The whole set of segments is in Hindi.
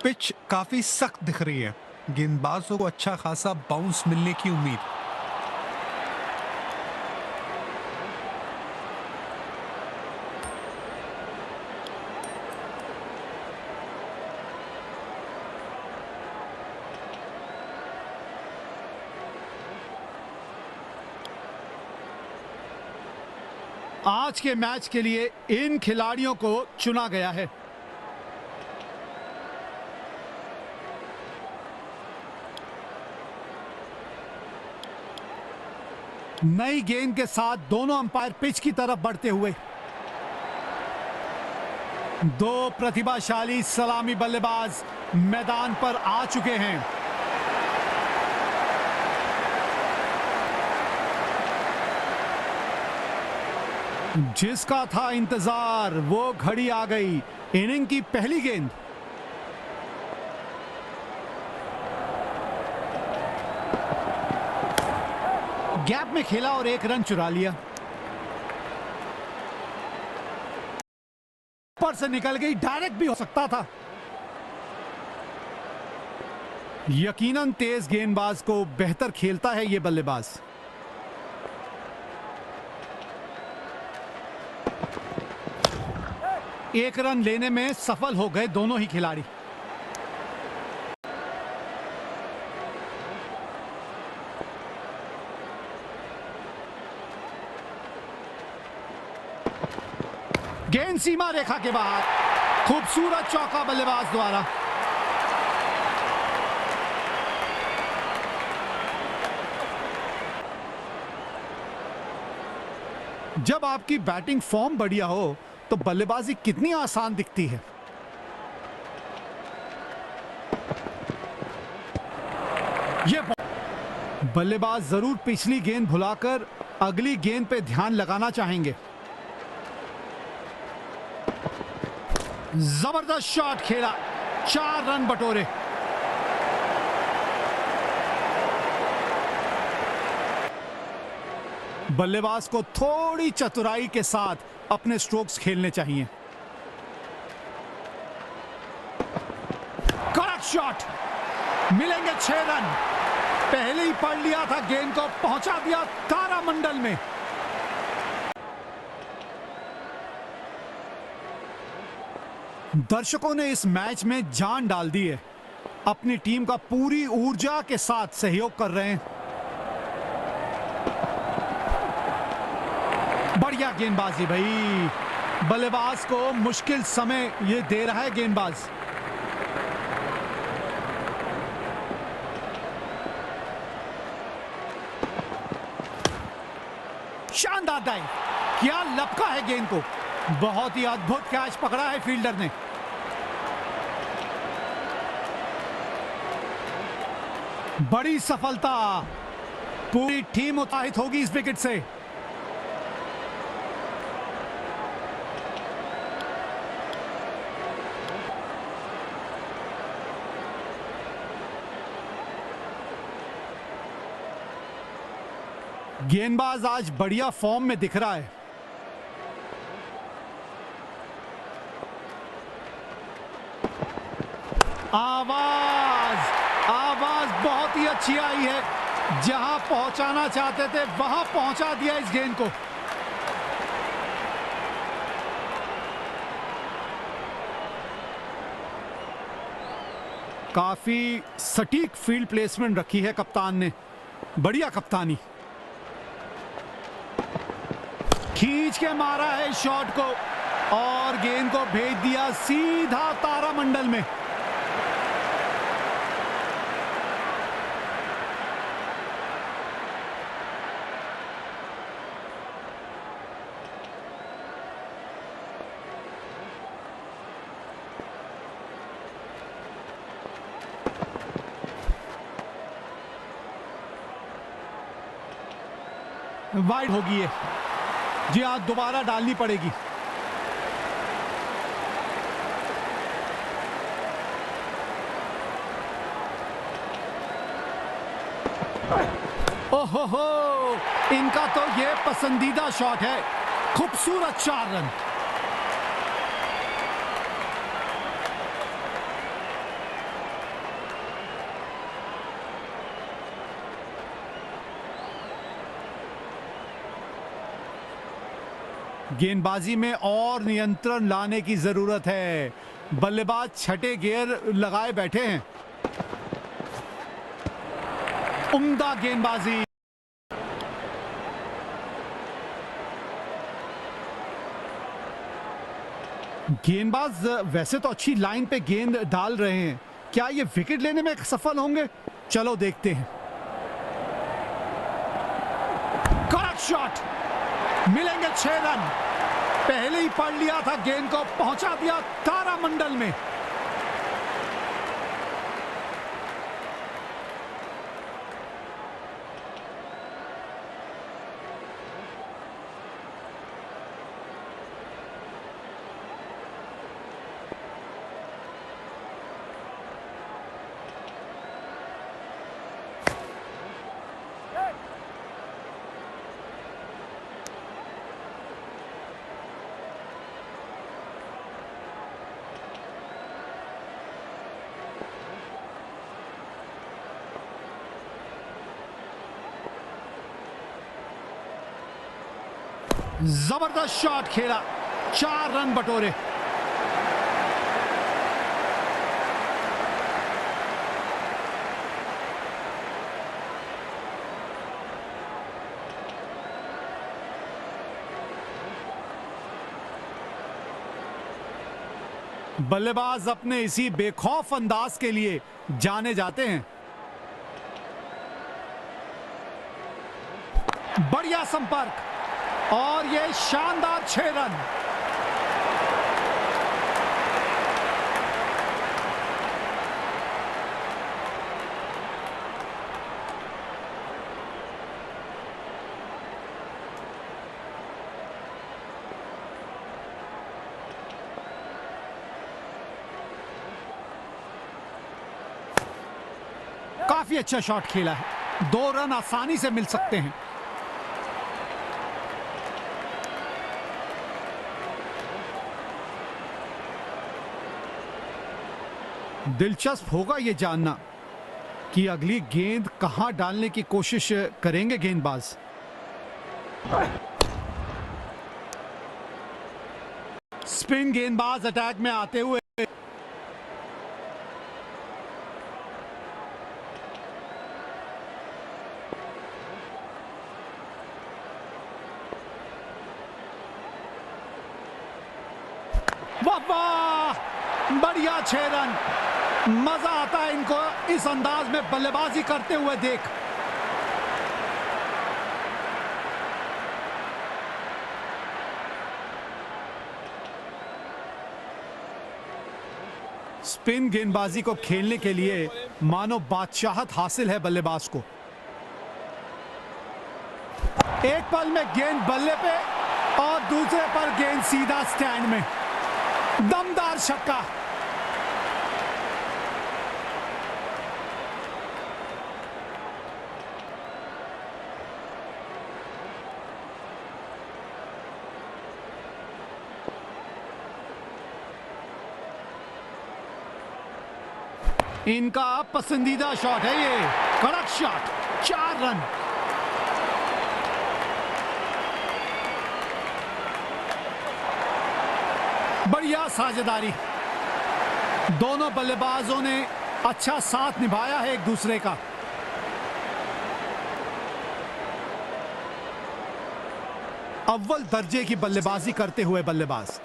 पिच काफी सख्त दिख रही है। गेंदबाजों को अच्छा खासा बाउंस मिलने की उम्मीद। आज के मैच के लिए इन खिलाड़ियों को चुना गया है। नई गेंद के साथ दोनों अंपायर पिच की तरफ बढ़ते हुए। दो प्रतिभाशाली सलामी बल्लेबाज मैदान पर आ चुके हैं। जिसका था इंतजार वो घड़ी आ गई। इनिंग की पहली गेंद। गैप में खेला और एक रन चुरा लिया। पर से निकल गई, डायरेक्ट भी हो सकता था। यकीनन तेज गेंदबाज को बेहतर खेलता है ये बल्लेबाज। एक रन लेने में सफल हो गए दोनों ही खिलाड़ी। गेंद सीमा रेखा के बाहर। खूबसूरत चौका बल्लेबाज द्वारा। जब आपकी बैटिंग फॉर्म बढ़िया हो तो बल्लेबाजी कितनी आसान दिखती है। ये बल्लेबाज जरूर पिछली गेंद भुलाकर अगली गेंद पे ध्यान लगाना चाहेंगे। जबरदस्त शॉट खेला, 4 रन बटोरे। बल्लेबाज को थोड़ी चतुराई के साथ अपने स्ट्रोक्स खेलने चाहिए। कड़क शॉट, मिलेंगे 6 रन। पहले ही पढ़ लिया था गेंद को, पहुंचा दिया तारामंडल में। दर्शकों ने इस मैच में जान डाल दी है। अपनी टीम का पूरी ऊर्जा के साथ सहयोग कर रहे हैं। बढ़िया गेंदबाजी भाई। बल्लेबाज को मुश्किल समय ये दे रहा है गेंदबाज। शानदार डाइव किया, लपका है गेंद को। बहुत ही अद्भुत कैच पकड़ा है फील्डर ने। बड़ी सफलता। पूरी टीम उत्साहित होगी इस विकेट से। गेंदबाज आज बढ़िया फॉर्म में दिख रहा है। आवाज बहुत ही अच्छी आई है। जहां पहुंचाना चाहते थे वहां पहुंचा दिया इस गेंद को। काफी सटीक फील्ड प्लेसमेंट रखी है कप्तान ने। बढ़िया कप्तानी। खींच के मारा है शॉट को और गेंद को भेज दिया सीधा तारामंडल में। वाइड होगी ये। जी हाँ, दोबारा डालनी पड़ेगी। ओहो, इनका तो ये पसंदीदा शॉट है। खूबसूरत 4 रन। गेंदबाजी में और नियंत्रण लाने की जरूरत है। बल्लेबाज छठे गियर लगाए बैठे हैं। उम्दा गेंदबाजी। गेंदबाज वैसे तो अच्छी लाइन पे गेंद डाल रहे हैं, क्या ये विकेट लेने में सफल होंगे? चलो देखते हैं। करेक्ट शॉट, मिलेंगे 6 रन। पहले ही पढ़ लिया था, गेंद को पहुंचा दिया तारामंडल में। जबरदस्त शॉट खेला, 4 रन बटोरे। बल्लेबाज अपने इसी बेखौफ अंदाज के लिए जाने जाते हैं। बढ़िया संपर्क और ये शानदार 6 रन। काफी अच्छा शॉट खेला है, 2 रन आसानी से मिल सकते हैं। दिलचस्प होगा यह जानना कि अगली गेंद कहां डालने की कोशिश करेंगे गेंदबाज। स्पिन गेंदबाज अटैक में आते हुए वाह, बढ़िया 6 रन। मजा आता है इनको इस अंदाज में बल्लेबाजी करते हुए देख। स्पिन गेंदबाजी को खेलने के लिए मानो बादशाहत हासिल है बल्लेबाज को। एक पल में गेंद बल्ले पे और दूसरे पर गेंद सीधा स्टैंड में। दमदार छक्का। इनका पसंदीदा शॉट है ये, कड़क शॉट, 4 रन। बढ़िया साझेदारी, दोनों बल्लेबाजों ने अच्छा साथ निभाया है एक दूसरे का। अव्वल दर्जे की बल्लेबाजी करते हुए बल्लेबाज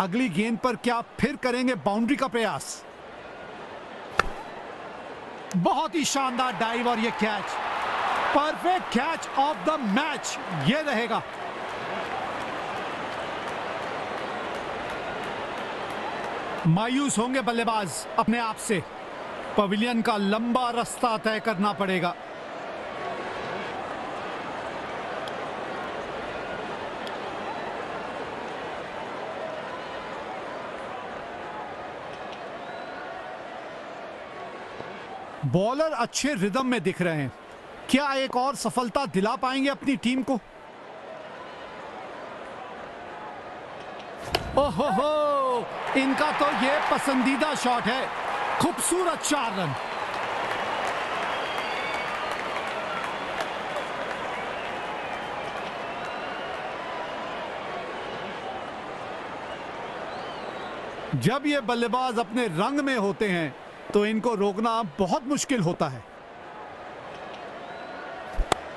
अगली गेंद पर क्या फिर करेंगे बाउंड्री का प्रयास। बहुत ही शानदार डाइव और ये catch, perfect catch of the match ये रहेगा। मायूस होंगे बल्लेबाज अपने आप से, पवेलियन का लंबा रास्ता तय करना पड़ेगा। बॉलर अच्छे रिदम में दिख रहे हैं, क्या एक और सफलता दिला पाएंगे अपनी टीम को? ओहो, इनका तो ये पसंदीदा शॉट है, खूबसूरत 4 रन। जब ये बल्लेबाज अपने रंग में होते हैं तो इनको रोकना बहुत मुश्किल होता है।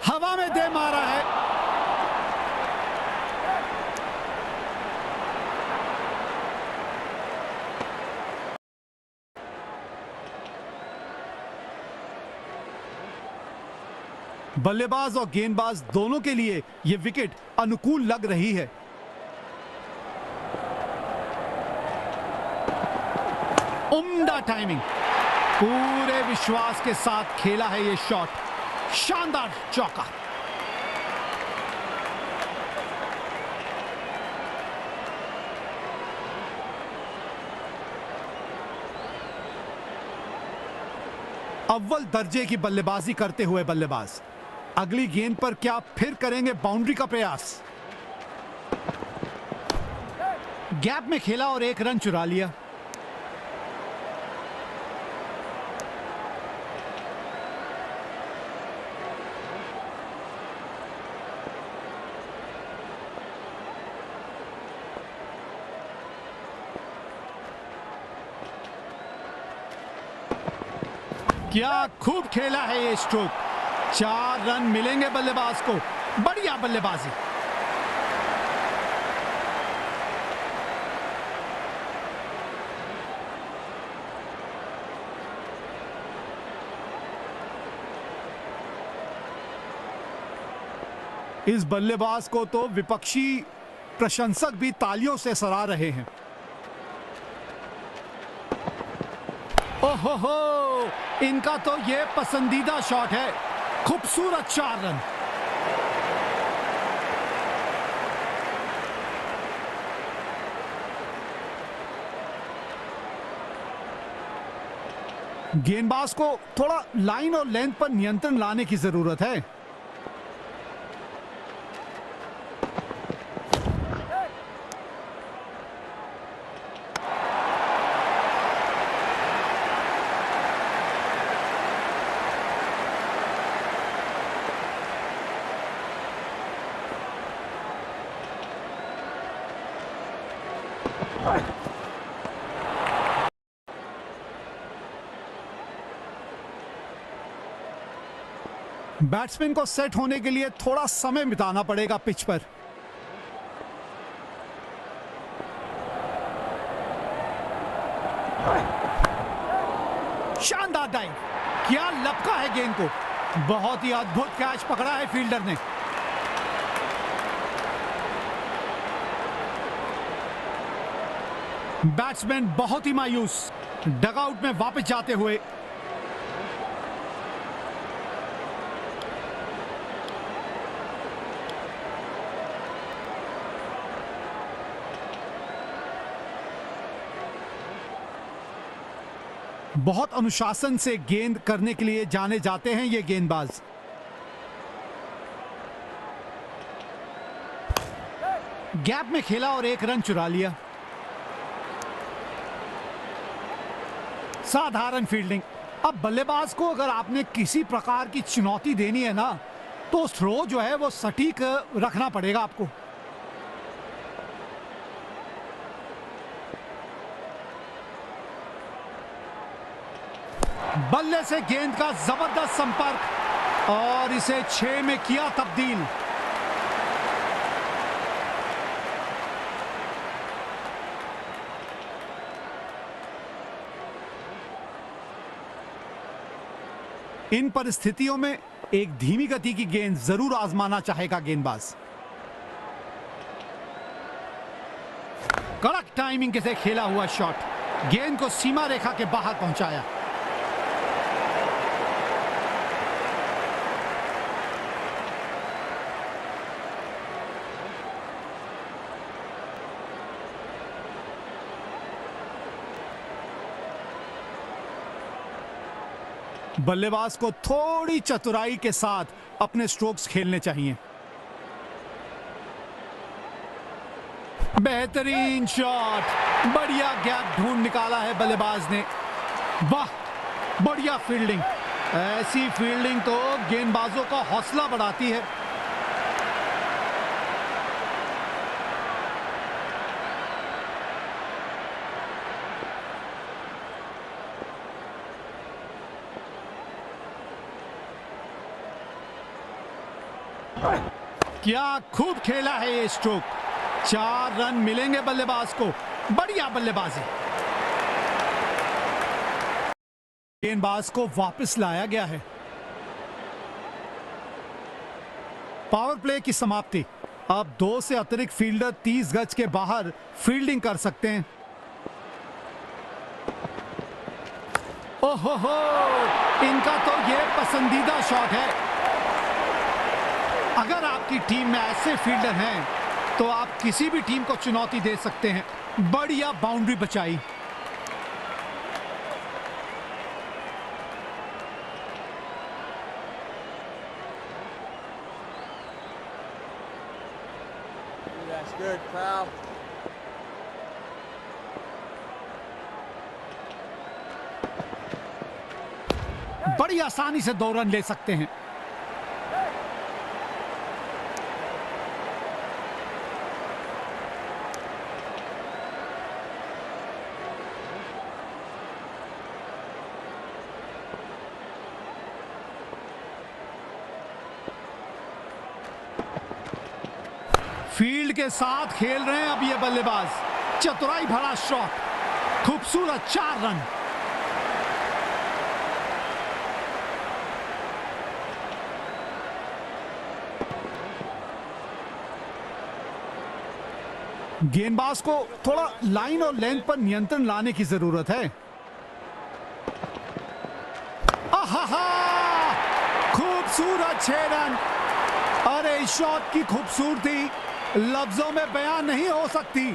हवा में दे मारा है। बल्लेबाज और गेंदबाज दोनों के लिए यह विकेट अनुकूल लग रही है। उम्दा टाइमिंग, पूरे विश्वास के साथ खेला है ये शॉट। शानदार चौका। अव्वल दर्जे की बल्लेबाजी करते हुए बल्लेबाज अगली गेंद पर क्या फिर करेंगे बाउंड्री का प्रयास। गैप में खेला और एक रन चुरा लिया। क्या खूब खेला है ये स्ट्रोक। 4 रन मिलेंगे बल्लेबाज को। बढ़िया बल्लेबाजी। इस बल्लेबाज को तो विपक्षी प्रशंसक भी तालियों से सराह रहे हैं। ओहो, इनका तो ये पसंदीदा शॉट है। खूबसूरत 4 रन। गेंदबाज को थोड़ा लाइन और लेंथ पर नियंत्रण लाने की जरूरत है। बैट्समैन को सेट होने के लिए थोड़ा समय बिताना पड़ेगा पिच पर। शानदार डाइव। क्या लपका है गेंद को। बहुत ही अद्भुत कैच पकड़ा है फील्डर ने। बैट्समैन बहुत ही मायूस डगआउट में वापस जाते हुए। बहुत अनुशासन से गेंद करने के लिए जाने जाते हैं ये गेंदबाज। गैप में खेला और एक रन चुरा लिया। साधारण फील्डिंग। अब बल्लेबाज को अगर आपने किसी प्रकार की चुनौती देनी है ना, तो थ्रो जो है वो सटीक रखना पड़ेगा आपको। बल्ले से गेंद का जबरदस्त संपर्क और इसे 6 में किया तब्दील। इन परिस्थितियों में एक धीमी गति की गेंद जरूर आजमाना चाहेगा गेंदबाज। कड़क टाइमिंग से खेला हुआ शॉट गेंद को सीमा रेखा के बाहर पहुंचाया। बल्लेबाज को थोड़ी चतुराई के साथ अपने स्ट्रोक्स खेलने चाहिए। बेहतरीन शॉट। बढ़िया गैप ढूंढ निकाला है बल्लेबाज ने। वाह, बढ़िया फील्डिंग। ऐसी फील्डिंग तो गेंदबाजों का हौसला बढ़ाती है। क्या खूब खेला है ये स्ट्रोक। 4 रन मिलेंगे बल्लेबाज को। बढ़िया बल्लेबाजी। गेंदबाज को वापस लाया गया है। पावर प्ले की समाप्ति। अब 2 से अतिरिक्त फील्डर 30 गज के बाहर फील्डिंग कर सकते हैं। ओहो, इनका तो ये पसंदीदा शॉट है। अगर आपकी टीम में ऐसे फील्डर हैं तो आप किसी भी टीम को चुनौती दे सकते हैं। बढ़िया बाउंड्री बचाई। That's good, pal. बड़ी आसानी से 2 रन ले सकते हैं। फील्ड के साथ खेल रहे हैं अब ये बल्लेबाज। चतुराई भरा शॉट। खूबसूरत 4 रन। गेंदबाज को थोड़ा लाइन और लेंथ पर नियंत्रण लाने की जरूरत है। आहा, खूबसूरत 6 रन। अरे इस शॉट की खूबसूरती लफ्जों में बयान नहीं हो सकती।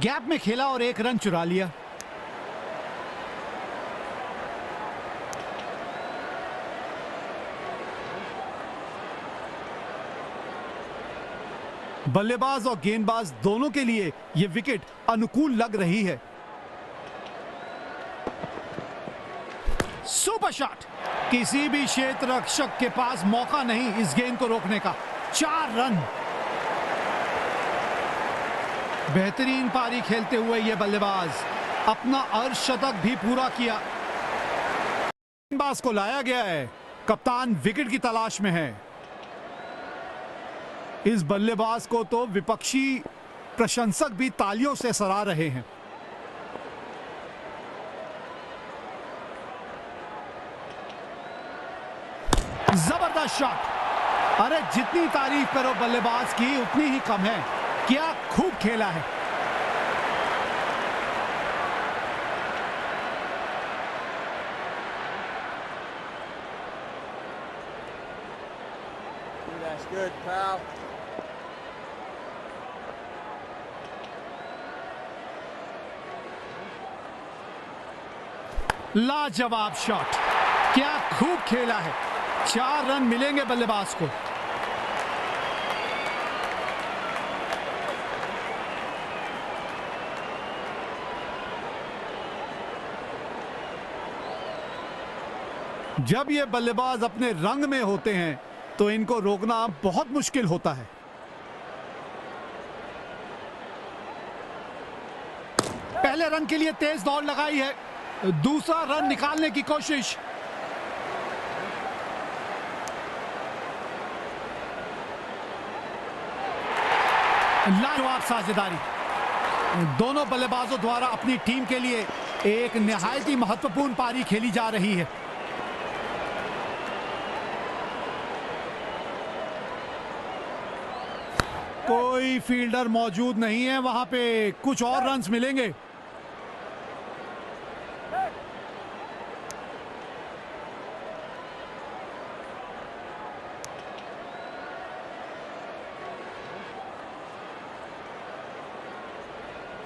गैप में खेला और 1 रन चुरा लिया। बल्लेबाज और गेंदबाज दोनों के लिए यह विकेट अनुकूल लग रही है। Super shot. किसी भी क्षेत्र रक्षक के पास मौका नहीं इस गेंद को रोकने का। 4 रन। बेहतरीन पारी खेलते हुए यह बल्लेबाज अपना अर्धशतक भी पूरा किया। गेंदबाज को लाया गया है। कप्तान विकेट की तलाश में है। इस बल्लेबाज को तो विपक्षी प्रशंसक भी तालियों से सराह रहे हैं। जबरदस्त शॉट। अरे जितनी तारीफ करो बल्लेबाज की उतनी ही कम है। क्या खूब खेला है। That's good, pal. लाजवाब शॉट। क्या खूब खेला है। 4 रन मिलेंगे बल्लेबाज को। जब ये बल्लेबाज अपने रंग में होते हैं तो इनको रोकना बहुत मुश्किल होता है। पहले रन के लिए तेज दौड़ लगाई है। दूसरा रन निकालने की कोशिश। लाजवाब साझेदारी। दोनों बल्लेबाजों द्वारा अपनी टीम के लिए एक निहायत ही महत्वपूर्ण पारी खेली जा रही है। कोई फील्डर मौजूद नहीं है वहां पे। कुछ और रन्स मिलेंगे।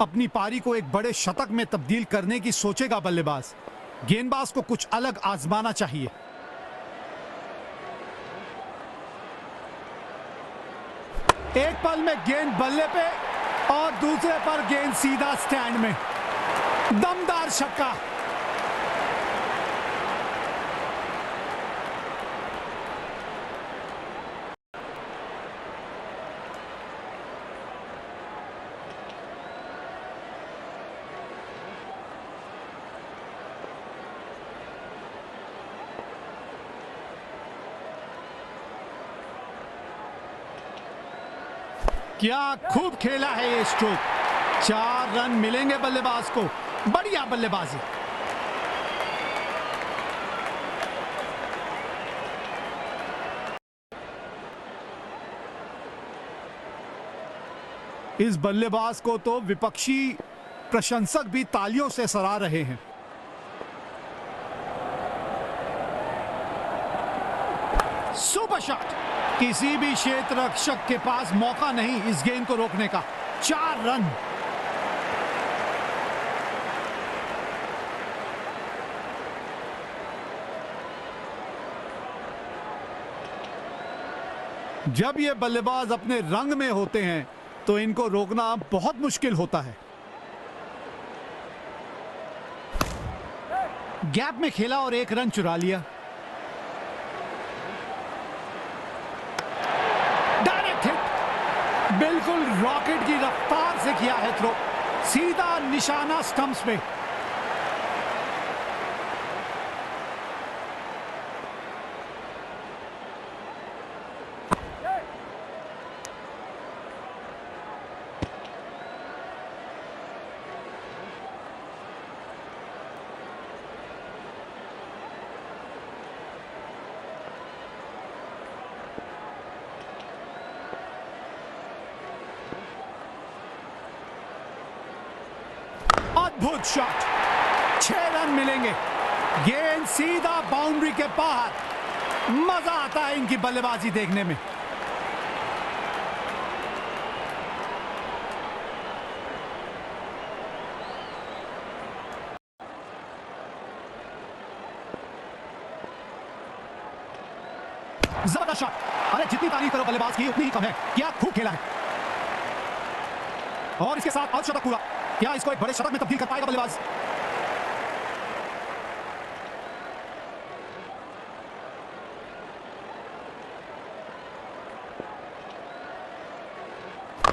अपनी पारी को एक बड़े शतक में तब्दील करने की सोचेगा बल्लेबाज। गेंदबाज को कुछ अलग आजमाना चाहिए। एक पल में गेंद बल्ले पे और दूसरे पर गेंद सीधा स्टैंड में। दमदार छक्का। क्या खूब खेला है ये स्ट्रोक। 4 रन मिलेंगे बल्लेबाज को। बढ़िया बल्लेबाजी। इस बल्लेबाज को तो विपक्षी प्रशंसक भी तालियों से सराह रहे हैं। Super shot. किसी भी क्षेत्र रक्षक के पास मौका नहीं इस गेंद को रोकने का। 4 रन। जब ये बल्लेबाज अपने रंग में होते हैं तो इनको रोकना बहुत मुश्किल होता है। गैप में खेला और 1 रन चुरा लिया। Direct hit. बिल्कुल रॉकेट की रफ्तार से किया है थ्रो। सीधा निशाना स्टंप्स पे। अद्भुत शॉट। 6 रन मिलेंगे। गेंद सीधा बाउंड्री के बाहर। मजा आता है इनकी बल्लेबाजी देखने में। जबरदस्त शॉट। अरे जितनी तारीफ करो बल्लेबाज की उतनी ही कम है। क्या खूब खेला है। और इसके साथ अर्धशतक पूरा। क्या इसको एक बड़े शतक में तब्दील कर पाएगा बल्लेबाज?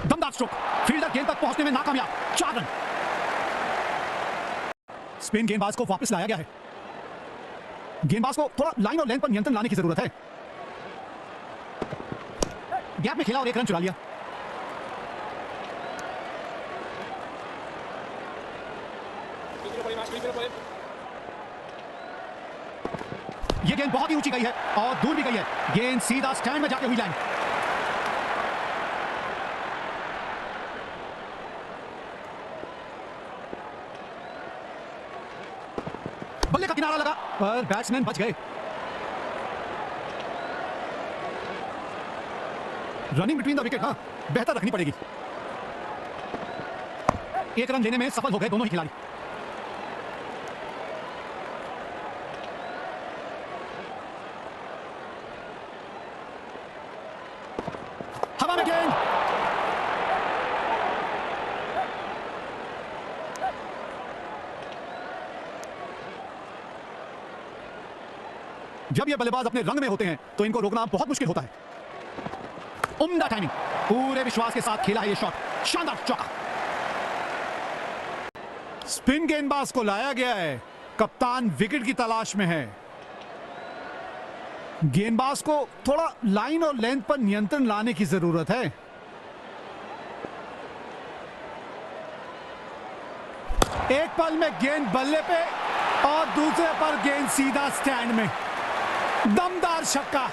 दमदार स्ट्रोक। फील्डर गेंद तक पहुंचने में नाकामयाब। 4 रन। स्पिन गेंदबाज को वापस लाया गया है। गेंदबाज को थोड़ा लाइन और लेंथ पर नियंत्रण लाने की जरूरत है। गैप में खेला और 1 रन चुरा लिया। ये गेंद बहुत ही ऊंची गई है और दूर भी गई है। गेंद सीधा स्टैंड में जाके हुई लैंड। बल्ले का किनारा लगा पर बैट्समैन बच गए। Running between the wicket. हाँ, बेहतर रखनी पड़ेगी। 1 रन लेने में सफल हो गए दोनों ही खिलाड़ी। हवा में गेंद। जब ये बल्लेबाज अपने रंग में होते हैं तो इनको रोकना बहुत मुश्किल होता है। उम्दा टाइमिंग। पूरे विश्वास के साथ खेला है ये शॉट। शानदार चौका। स्पिन गेंदबाज को लाया गया है। कप्तान विकेट की तलाश में है। गेंदबाज को थोड़ा लाइन और लेंथ पर नियंत्रण लाने की जरूरत है। एक पल में गेंद बल्ले पे और दूसरे पर गेंद सीधा स्टैंड में। दमदार छक्का।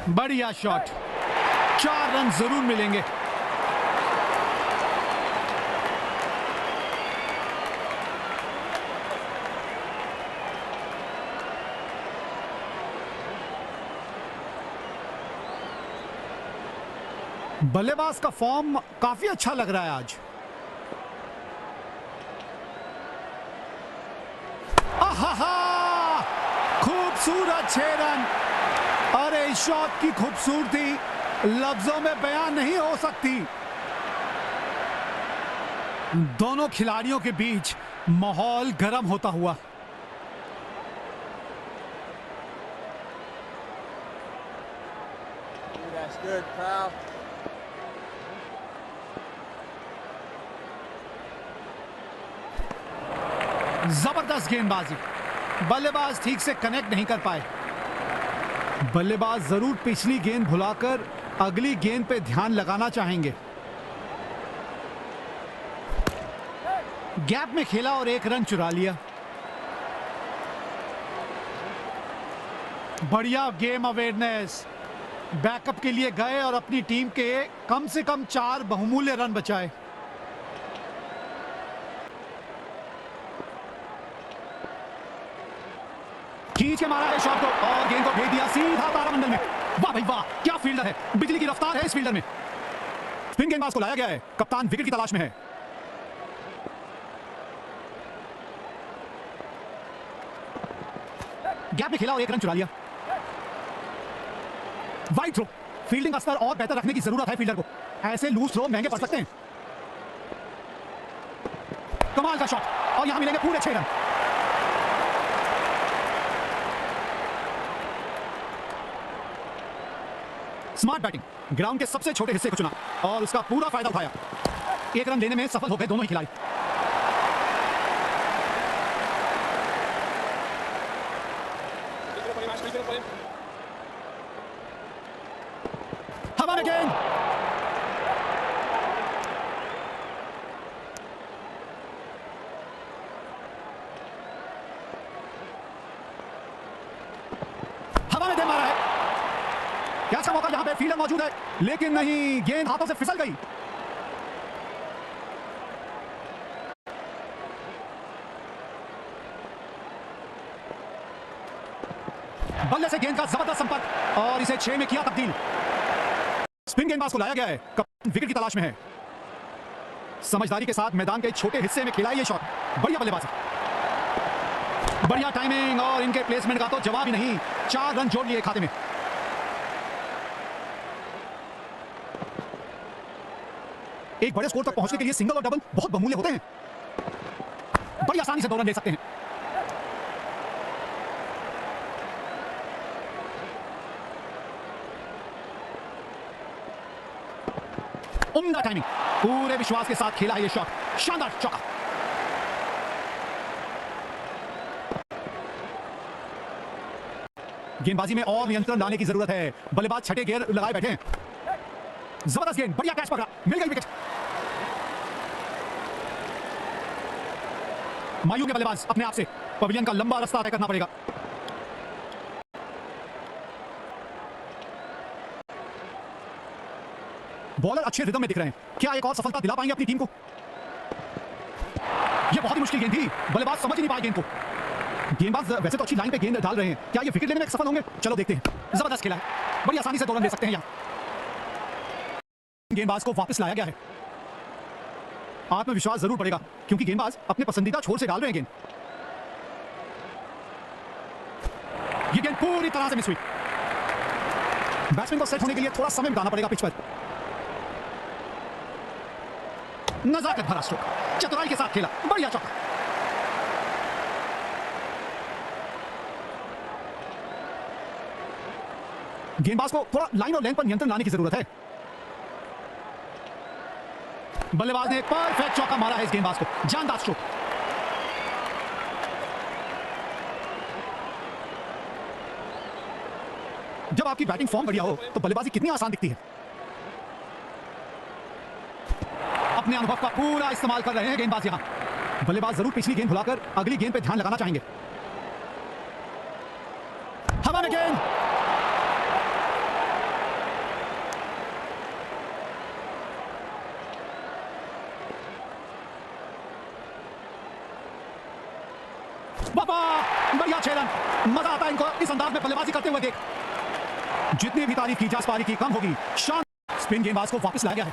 बढ़िया शॉट। 4 रन जरूर मिलेंगे। बल्लेबाज का फॉर्म काफी अच्छा लग रहा है आज। आहा, खूबसूरत 6 रन। अरे इस शॉट की खूबसूरती लफ्जों में बयान नहीं हो सकती। दोनों खिलाड़ियों के बीच माहौल गर्म होता हुआ। good, pal. जबरदस्त गेंदबाजी, बल्लेबाज ठीक से कनेक्ट नहीं कर पाए। बल्लेबाज जरूर पिछली गेंद भुलाकर अगली गेंद पे ध्यान लगाना चाहेंगे। गैप में खेला और एक रन चुरा लिया। बढ़िया गेम अवेयरनेस, बैकअप के लिए गए और अपनी टीम के कम से कम 4 बहुमूल्य रन बचाए। खींच के मारा है शॉट को और गेंद को भेज दिया सीधा तारामंडल में। वाह भाई वाह, क्या फील्डर है, बिजली की रफ्तार है इस फील्डर में। स्पिन गेंदबाज को लाया गया है, कप्तान विकेट की तलाश में है। गैप में खेला और एक रन चुरा लिया। वाइड थ्रो, फील्डिंग का स्तर और बेहतर रखने की जरूरत है फील्डर को, ऐसे लूज थ्रो महंगे पड़ सकते हैं। कमाल का शॉट और यहां मिलेंगे पूरे 6 रन। स्मार्ट बैटिंग, ग्राउंड के सबसे छोटे हिस्से को चुना और उसका पूरा फायदा उठाया। एक रन लेने में सफल हो गए दोनों ही खिलाड़ी। हवा में गेंद, हवा में दे मारा है। कैच का मौका, यहां पे फील्डर मौजूद है लेकिन नहीं, गेंद हाथों से फिसल गई। बल्ले से गेंद का जबरदस्त संपर्क और इसे 6 में किया तब्दील। स्पिन गेंदबाज को लाया गया है, कप्तान विकेट की तलाश में है। समझदारी के साथ मैदान के छोटे हिस्से में खिलाया ये शॉट। बढ़िया बल्लेबाजी, बढ़िया टाइमिंग और इनके प्लेसमेंट का तो जवाब ही नहीं। 4 रन जोड़ लिए खाते में। एक बड़े स्कोर तक पहुंचने के लिए सिंगल और डबल बहुत बहुमूल्य होते हैं। बड़ी आसानी से 2 रन ले सकते हैं। उम्दा टाइमिंग, पूरे विश्वास के साथ खेला है ये शॉट। शानदार चौका। गेंदबाजी में और नियंत्रण लाने की जरूरत है। बल्लेबाज छठे गियर लगाए बैठे हैं। जबरदस्त गेंद, बढ़िया कैच पकड़ा, मिल गई विकेट। मायूं के बल्लेबाज अपने आप से पवेलियन का लंबा रास्ता तय करना पड़ेगा। बॉलर अच्छे रिदम में दिख रहे हैं, क्या एक और सफलता दिला पाएंगे अपनी टीम को? यह बहुत ही मुश्किल गेंद थी, बल्लेबाज समझ ही नहीं पाए गेंद को। गेंदबाज वैसे तो अच्छी लाइन पे गेंद डाल रहे हैं, क्या ये विकेट लेने में सफल होंगे? चलो देखते हैं। जबरदस्त खेला है, बड़ी आसानी से 2 रन ले सकते हैं यहां। गेंदबाज को वापस लाया गया है। आत्मविश्वास जरूर पड़ेगा क्योंकि गेंदबाज अपने पसंदीदा छोर से डाल रहे हैं गेंद। ये गेंद पूरी तरह से मिस हुई। बैट्समैन को सेट होने के लिए थोड़ा समय बिताना पड़ेगा पिच पर। नजाकत भरा स्ट्रोक, चतुराई के साथ खेला, बढ़िया चौका। गेंदबाज को थोड़ा लाइन और लेंथ पर नियंत्रण लाने की जरूरत है। बल्लेबाज ने परफेक्ट चौका मारा है इस गेंदबाज को, जानदार स्ट्रोक। जब आपकी बैटिंग फॉर्म बढ़िया हो तो बल्लेबाजी कितनी आसान दिखती है। अपने अनुभव का पूरा इस्तेमाल कर रहे हैं गेंदबाज यहां। बल्लेबाज जरूर पिछली गेंद भुलाकर अगली गेंद पे ध्यान लगाना चाहेंगे। हवा में गेंद, बाबा बढ़िया 6 रन। मजा आता है इनको इस अंदाज में बल्लेबाजी करते हुए देख। जितनी भी तारीफ की जा पारी की कम होगी। शान स्पिन गेंदबाज को वापस लाया गया है।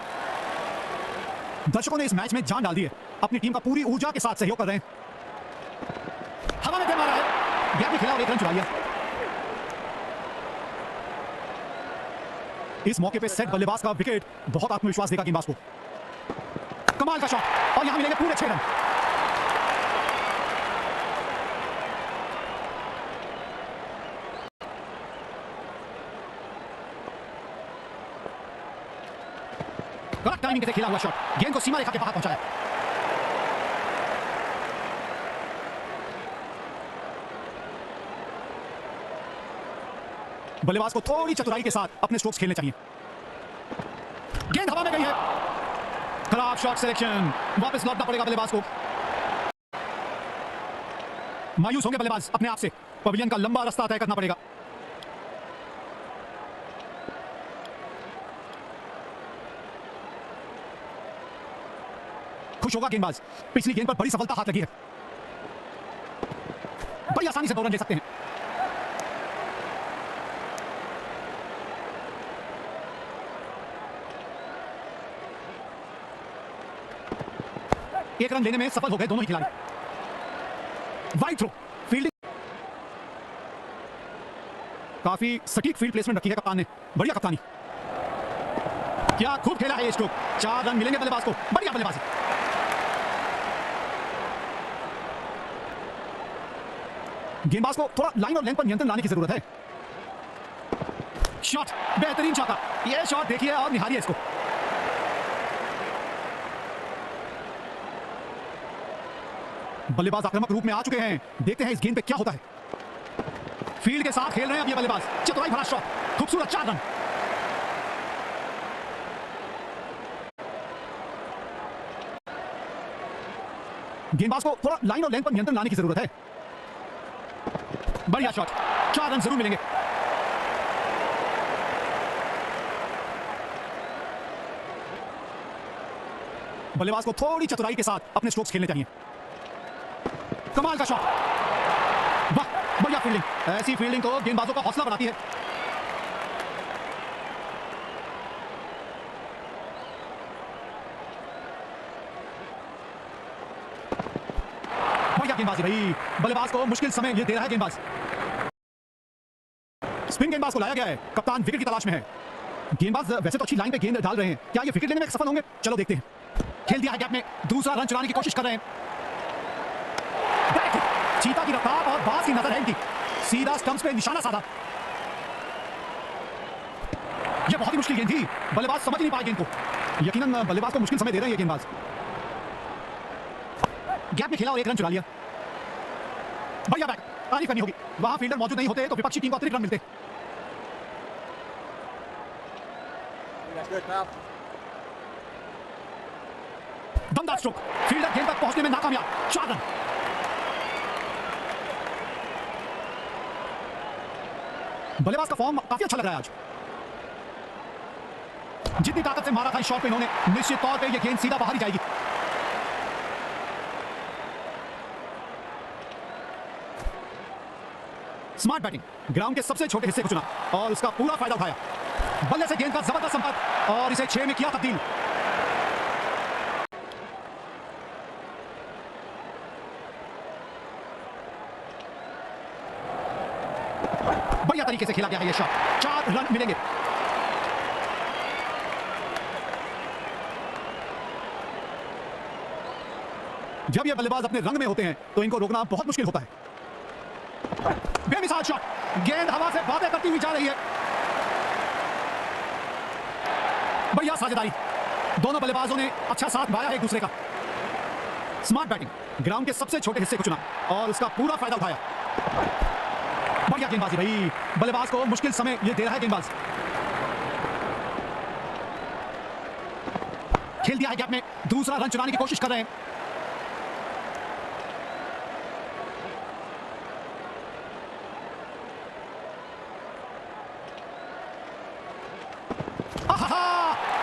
दर्शकों ने इस मैच में जान डाल दी है, अपनी टीम का पूरी ऊर्जा के साथ सहयोग कर रहे हैं। हवा में मारा है, गैप में खेला और 1 रन चुरा लिया। इस मौके पे सेट बल्लेबाज का विकेट बहुत आत्मविश्वास देगा गेंदबाज को। कमाल का शॉट और यहां मिलेंगे पूरे 6 रन। करेक्ट टाइमिंग से खेला हुआ शॉट गेंद को सीमा रेखा के बाहर पहुंचाया। बल्लेबाज को थोड़ी चतुराई के साथ अपने स्ट्रोक्स खेलने चाहिए। गेंद हवा में गई है, खराब शॉट सिलेक्शन, वापस लौटना पड़ेगा बल्लेबाज को। मायूस होंगे बल्लेबाज अपने आप से, पवेलियन का लंबा रास्ता तय करना पड़ेगा। खुश होगा गेंदबाज, पिछली गेंद पर बड़ी सफलता हाथ लगी है। बड़ी आसानी से 2 रन ले सकते हैं। एक रन लेने में सफल हो गए दोनों ही खिलाड़ी। वाइड थ्रो, फील्डिंग काफी सटीक फील्ड प्लेसमेंट रखी है कप्तान ने, बढ़िया कप्तानी। क्या खूब खेला है ये स्ट्रोक, 4 रन मिलेंगे बल्लेबाज को, बढ़िया बल्लेबाजी। गेंदबाज को थोड़ा लाइन और लेंथ पर नियंत्रण लाने की जरूरत है। शॉट, बेहतरीन चौका, ये शॉट देखिए और निहारिए इसको। बल्लेबाज आक्रामक रूप में आ चुके हैं, देखते हैं इस गेंद पे क्या होता है। फील्ड के साथ खेल रहे हैं अब ये बल्लेबाज, चतुराई भरा शॉट, खूबसूरत 4 रन। गेंदबाज को थोड़ा लाइन और लेंथ पर नियंत्रण लाने की जरूरत है। बढ़िया शॉट, 4 रन जरूर मिलेंगे। बल्लेबाज को थोड़ी चतुराई के साथ अपने स्ट्रोक्स खेलने चाहिए। कमाल का शॉट, वाह बढ़िया फील्डिंग, ऐसी फील्डिंग तो गेंदबाजों का हौसला बढ़ाती है। बढ़िया गेंदबाजी भाई, बल्लेबाज को मुश्किल समय ये दे रहा है गेंदबाज। स्पिन गेंदबाज को लाया गया है, कप्तान विकेट की तलाश में है। गेंदबाज वैसे तो अच्छी लाइन पे गेंद डाल रहे हैं, क्या ये विकेट लेने में सफल होंगे? चलो देखते हैं। खेल दिया है गैप में, दूसरा रन चुराने की कोशिश कर रहे हैं। चीता की रफ्तार और बाज की नजर है इनकी, सीधा स्टंप्स पे निशाना साधा। यह बहुत ही मुश्किल गेंद थी, बल्लेबाज समझ नहीं पाए गेंद को। यकीनन बल्लेबाज को मुश्किल समय दे रहे हैं ये गेंदबाज। गैप में खेला और 1 रन चुरा लिया। बढ़िया बैक, तारीफ करनी होगी। वहां फील्डर मौजूद नहीं होते तो विपक्षी टीम को अतिरिक्त रन मिलते। That's good, pal. दमदार स्ट्रोक, फील्डर गेंद तक पहुंचने में नाकामयाब, 4 रन। बल्लेबाज का फॉर्म काफी अच्छा लग रहा है आज। जितनी ताकत से मारा था इस शॉट पे इन्होंने, निश्चित तौर पे ये गेंद सीधा बाहर ही जाएगी। स्मार्ट बैटिंग, ग्राउंड के सबसे छोटे हिस्से को चुना और उसका पूरा फायदा उठाया। बल्ले से गेंद का जबरदस्त संपर्क और इसे 6 में किया तब्दील। बढ़िया तरीके से खेला गया है ये शॉट, 4 रन मिलेंगे। जब ये बल्लेबाज अपने रंग में होते हैं तो इनको रोकना बहुत मुश्किल होता है। बेमिसाल शॉट, गेंद हवा से बातें करती हुई जा रही है। बढ़िया साझेदारी, दोनों बल्लेबाजों ने अच्छा साथ निभाया है एक दूसरे का। स्मार्ट बैटिंग, ग्राउंड के सबसे छोटे हिस्से को चुना और उसका पूरा फायदा उठाया। बढ़िया गेंदबाजी भाई, बल्लेबाज को मुश्किल समय ये दे रहा है गेंदबाज। खेल दिया है गैप में, दूसरा रन चुराने की कोशिश कर रहे हैं।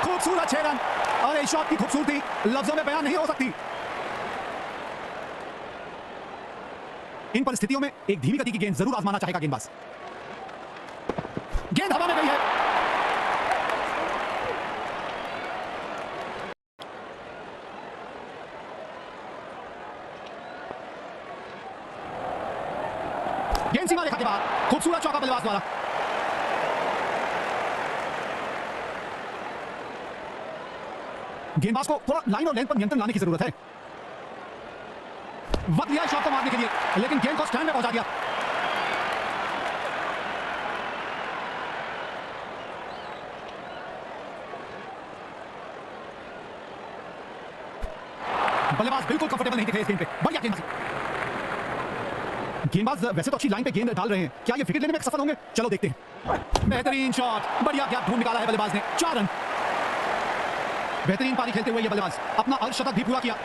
खूबसूरत 6 रन, और इस शॉट की खूबसूरती लफ्जों में बयान नहीं हो सकती। इन परिस्थितियों में एक धीमी गति की गेंद जरूर आजमाना चाहेगा गेंदबाज। गेंद हवा में गई है। गेंद सीमा रेखा के बाहर, खूबसूरत चौका बल्लेबाज द्वारा। गेंदबाज को थोड़ा लाइन और लेंथ पर नियंत्रण लाने की जरूरत है। वक्त लिया शॉट को मारने के लिए, लेकिन गेंद को स्टैंड में पहुंचा दिया। बल्लेबाज बिल्कुल कंफर्टेबल नहीं दिख रहे इस गेंद पे। बढ़िया गेंदबाजी। गेंदबाज वैसे तो अच्छी लाइन पे गेंद डाल रहे हैं, क्या ये विकेट लेने में सफल होंगे? चलो देखते हैं। बेहतरीन शॉट, बढ़िया गैप ढूंढ निकाला है बल्लेबाज ने। 4 रन। बेहतरीन पारी खेलते हुए ये बल्लेबाज अपना अर्धशतक भी पूरा किया।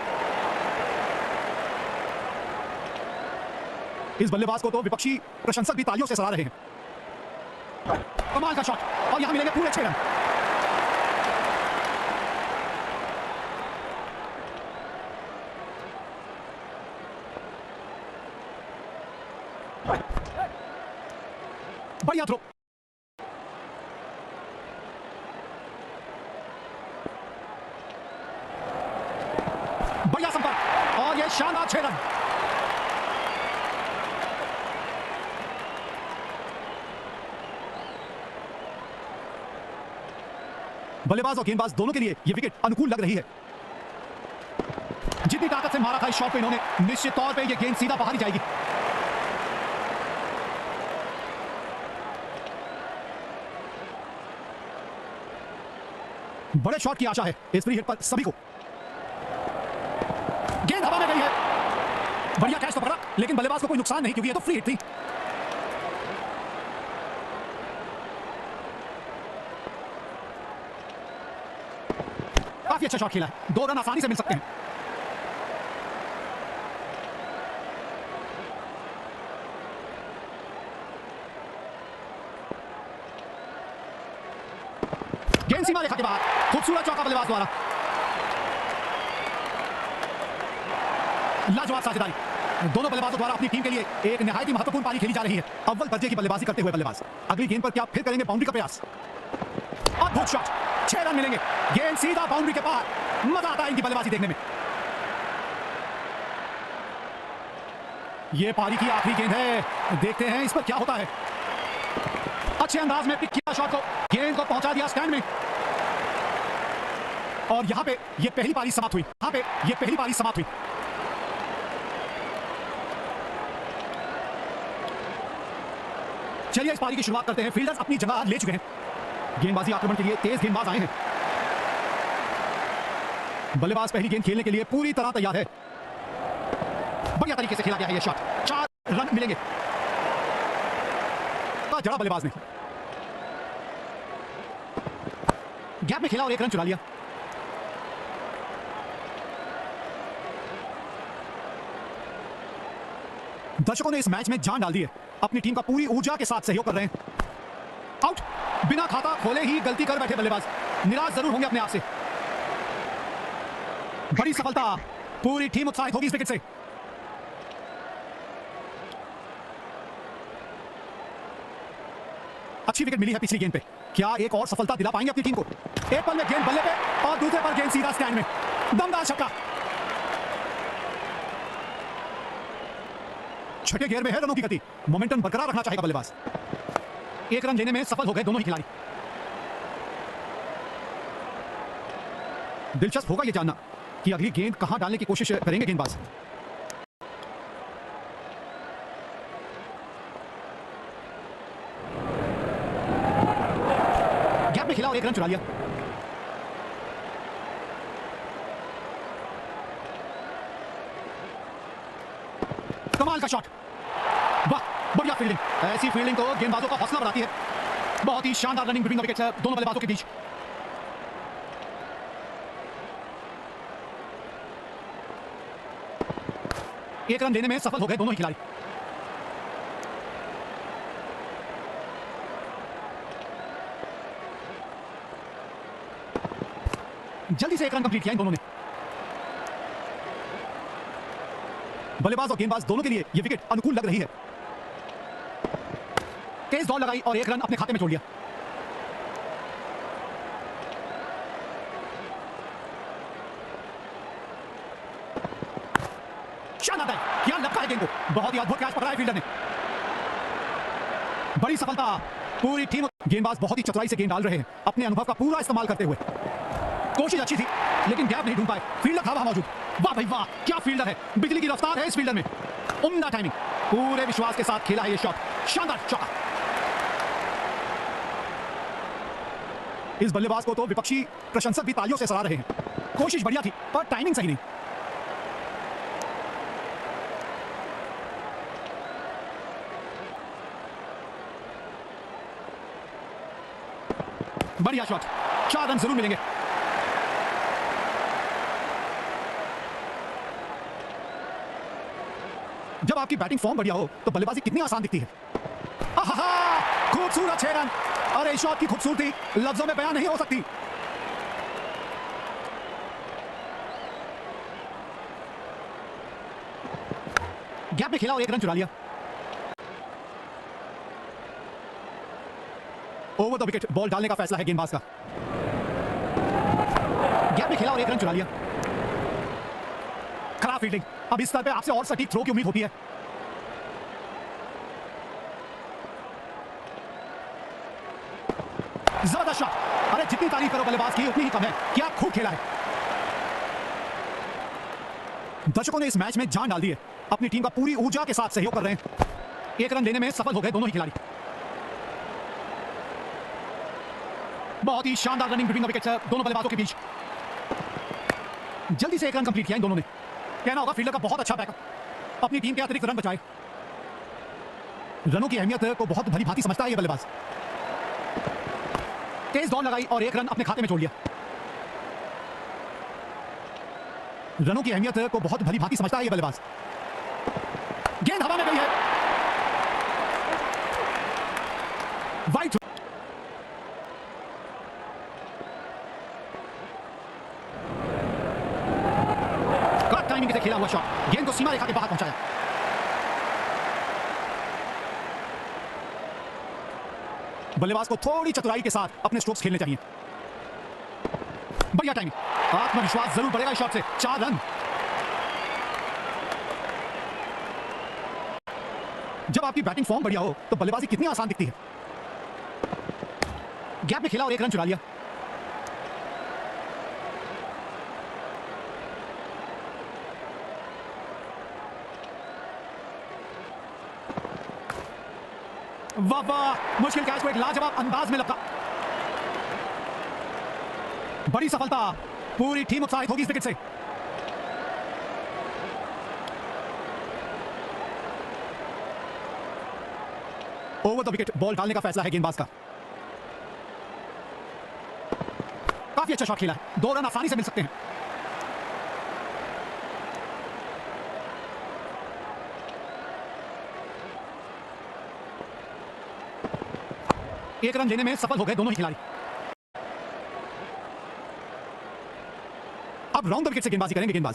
इस बल्लेबाज को तो विपक्षी प्रशंसक भी तालियों से सराह रहे हैं। कमाल का शॉट, और यहां मिलेंगे पूरे 6 रन। बढ़िया थ्रो। बढ़िया संपर्क, और ये शानदार 6 रन। बल्लेबाज और गेंदबाज दोनों के लिए यह विकेट अनुकूल लग रही है। जितनी ताकत से मारा था इस शॉट को इन्होंने, निश्चित तौर पे यह गेंद सीधा बाहर ही जाएगी। बड़े शॉट की आशा है इस फ्री हिट पर सभी को। गेंद हवा में गई है। बढ़िया कैच तो पड़ा, लेकिन बल्लेबाज को कोई नुकसान नहीं, क्योंकि ये तो फ्री हिट थी। काफी अच्छा शॉट खेला है, 2 रन आसानी से मिल सकते हैं। गेंद सीमा रेखा के बाहर, खूबसूरत चौका बल्लेबाज द्वारा। लाजवाब साझेदारी, दोनों बल्लेबाजों द्वारा अपनी टीम के लिए एक निहायत ही महत्वपूर्ण पारी खेली जा रही है। अव्वल दर्जे की बल्लेबाजी करते हुए बल्लेबाज अगली गेंद पर क्या फिर करेंगे बाउंड्री का प्रयास। अद्भुत शॉट, 6 रन मिलेंगे। गेंद सीधा बाउंड्री के पार, मजा आता है इनकी बल्लेबाजी देखने में। यह पारी की आखिरी गेंद है, देखते हैं इस पर क्या होता है। अच्छे अंदाज में पिक किया शॉट को, गेंद को पहुंचा दिया स्टैंड में, और यहां पे ये पहली पारी समाप्त हुई। यहां पे ये पहली पारी समाप्त हुई। चलिए इस पारी की शुरुआत करते हैं। फील्डर्स अपनी जगह ले चुके हैं। गेंदबाजी आक्रमण के लिए तेज गेंदबाज आए हैं। बल्लेबाज पहली गेंद खेलने के लिए पूरी तरह तैयार है। बढ़िया तरीके से खेला गया है यह शॉट। 4 रन मिलेंगे। जड़ा बल्लेबाज ने गैप में खेला और 1 रन चुरा लिया। दर्शकों ने इस मैच में जान डाल दी है, अपनी टीम का पूरी ऊर्जा के साथ सहयोग कर रहे हैं। आउट, बिना खाता खोले ही गलती कर बैठे बल्लेबाज, निराश जरूर होंगे अपने आप से। बड़ी सफलता, पूरी टीम उत्साहित होगी इस विकेट से। अच्छी विकेट मिली है पिछली गेंद पे, क्या एक और सफलता दिला पाएंगे अपनी टीम को? एक पल में गेंद बल्ले पे और दूसरे पर गेंद सीधा स्टैंड में। दमदार छक्का। छठे गियर में है रनों की गति, मोमेंटम बरकरार रखना चाहेगा बल्लेबाज। 1 रन लेने में सफल हो गए दोनों ही खिलाड़ी। दिलचस्प होगा यह जानना कि अगली गेंद कहां डालने की कोशिश करेंगे गेंदबाज। गैप में खेला और 1 रन चुरा लिया। कमाल का शॉट, वाह बढ़िया फील्डिंग। ऐसी फील्डिंग तो गेंदबाजों का हौसला बढ़ाती है। बहुत ही शानदार रनिंग बिटवीन द विकेट्स दोनों बल्लेबाजों के बीच। एक रन लेने में सफल हो गए दोनों ही खिलाड़ी। जल्दी से 1 रन कंप्लीट किया इन दोनों ने। बल्लेबाज और गेंदबाज दोनों के लिए यह विकेट अनुकूल लग रही है। तेज दौड़ लगाई और 1 रन अपने खाते में जोड़ लिया। शानदार, क्या लपका है गेंद को, बहुत ही अद्भुत कैच पकड़ा है फील्डर ने। बड़ी सफलता, पूरी टीम। गेंदबाज बहुत ही चतुराई से गेंद डाल रहे हैं, अपने अनुभव का पूरा इस्तेमाल करते हुए। कोशिश अच्छी थी, लेकिन गैप नहीं ढूंढ पाए। फील्डर था वहां मौजूद। वाह भाई वाह, क्या फील्डर है, बिजली की रफ्तार है इस फील्डर में। उम्दा टाइमिंग, पूरे विश्वास के साथ खेला है ये शॉट। शानदार चौका। इस बल्लेबाज को तो विपक्षी प्रशंसक भी तालियों से सराह रहे हैं। कोशिश बढ़िया थी, पर टाइमिंग सही नहीं। बढ़िया शॉट, 4 रन जरूर मिलेंगे। जब आपकी बैटिंग फॉर्म बढ़िया हो तो बल्लेबाजी कितनी आसान दिखती है। आहा, खूबसूरत 6 रन। अरे शॉट की खूबसूरती लफ्जों में बयान नहीं हो सकती। गैप में खेला और 1 रन चुरा लिया। ओवर द विकेट बॉल डालने का फैसला है गेंदबाज का। गैप में खेला और 1 रन चुरा लिया। खराब फील्डिंग। अब इस स्तर पे आपसे और सटीक थ्रो की उम्मीद होती है। जबरदस्त शॉट। अरे जितनी तारीफ करो बल्लेबाज की उतनी ही कम है। क्या खूब खेला है। दर्शकों ने इस मैच में जान डाल दी है। अपनी टीम का पूरी ऊर्जा के साथ सहयोग कर रहे हैं। 1 रन लेने में सफल हो गए दोनों ही खिलाड़ी। बहुत ही शानदार रनिंग बिटवीन द विकेट्स दोनों बल्लेबाजों के बीच। जल्दी से 1 रन कंप्लीट किया इन दोनों ने। कहना होगा फील्डर का बहुत अच्छा बैकअप। अपनी टीम के अतिरिक्त रन बचाए। रनों की अहमियत को बहुत भली भांति समझता है ये बल्लेबाज। तेज दौड़ लगाई और 1 रन अपने खाते में जोड़ लिया। रनों की अहमियत को बहुत भली भांति समझता है ये बल्लेबाज। गेंद हवा में गई है। वाइड। करेक्ट टाइमिंग से खेला हुआ शॉट गेंद को सीमा रेखा के बाहर पहुंचाया। बल्लेबाज को थोड़ी चतुराई के साथ अपने स्ट्रोक्स खेलने चाहिए। बढ़िया टाइमिंग। आत्मविश्वास जरूर बढ़ेगा इस शॉट से। 4 रन। जब आपकी बैटिंग फॉर्म बढ़िया हो तो बल्लेबाजी कितनी आसान दिखती है। गैप में खेला और 1 रन चुरा लिया। वाह वाह, मुश्किल कैच को एक लाजवाब अंदाज में लपका। बड़ी सफलता। पूरी टीम उत्साहित होगी इस विकेट से। ओवर द विकेट बॉल डालने का फैसला है गेंदबाज का। काफी अच्छा शॉट खेला है। 2 रन आसानी से मिल सकते हैं। एक रन लेने में सफल हो गए दोनों ही खिलाड़ी। अब राउंड द विकेट से गेंदबाजी करेंगे गेंदबाज।